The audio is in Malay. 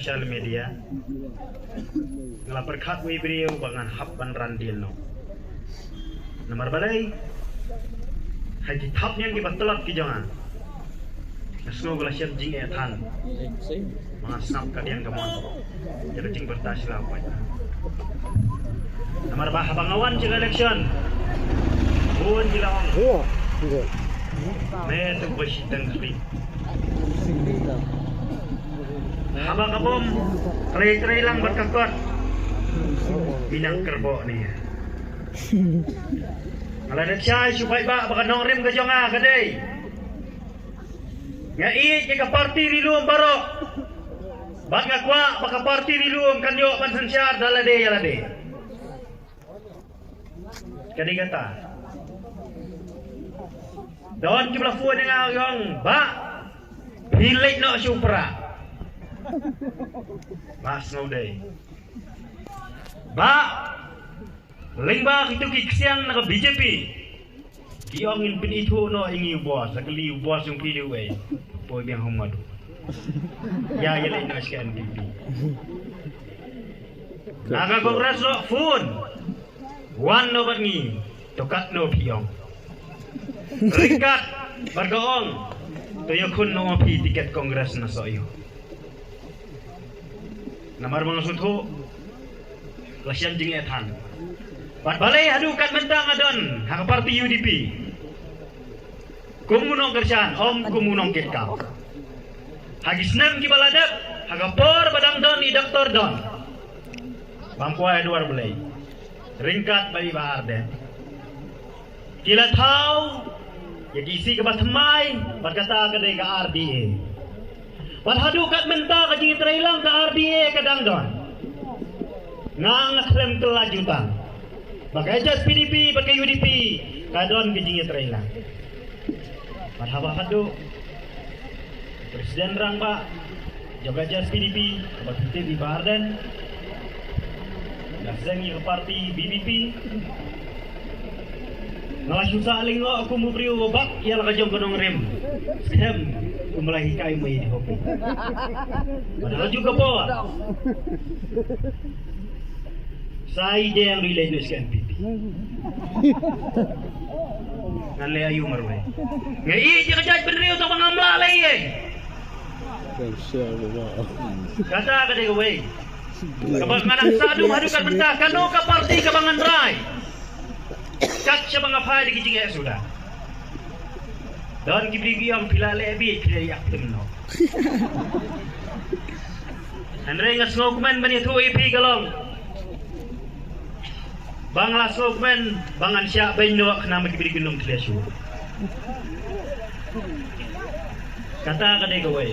sosial media ngelapar khat wi beliau bangan happan randil no nomor balai haji thap yang dibattelat ki jangan Snow gula siap jing ethan mga snap ka diang gamon jadi jing bertas lah apa nomor bah bangawan jing election buon gilaong may tu bersitang sri haba kabom tray lang berkakot binang kerbo ni ala nak siya supaya ba baka nong rim ka jonga kadai nga iit ka party rilum baro bak nga kwa baka party rilum kanyo pansan siya dalade yalade kadai kata don jumlah fuan nga yung ba hilik no supra mas no day ba lingba itu kiksiang naga BJP kiong in pinito no ingi bos sakali bos yung pilih way po biang humado ya yelay no skan DP naga kongres no fun one no bangi tokat no piong ringkat berdoong toyo kun no pi tiket kongres na soyo namar mga sunto lasyan jing ethan Pat balai hadukan mentang adon hak parti UDP. Kumunong kerjaan om kumunong kita. Hagis nem ki baladap hagapor badang don i doktor don. Bangkuai duar belai. Ringkat bagi bahar den. Kila tahu ya isi ke batemai berkata kedai ke RDA. Pat hadukan mentang ke jing trailang ke RDA kadang don. Ngang klaim kelanjutan. Pakai jas PDP, pakai UDP, kadon kejingnya terhilang. Marhaba hadu, Presiden rang pak, jaga jas PDP, kapasitas di Barden, nasengi ke parti BBP. Ngalasyu saling lo aku mau beri wabak, ia lah kajong kenong rem, scam, kumulahi kai mai di hoki. Padahal juga bawa. Saya dia yang relay news kan pipi. Ngalai ayu marwai. Ngai je kerja bener untuk mengamla lagi. Kata kadai kawai. Kapal manang sadu hadukan benda kano ka parti kabangan rai. Kat siya mga pahali kijing sudah. Dan kibigi ang pilale abi pilay aktim no. Andre ngas ngokuman bani tu ipi galong. Bangla sokmen bangan siya benyo kana magibili gunung klesu. Kata kadai kawai.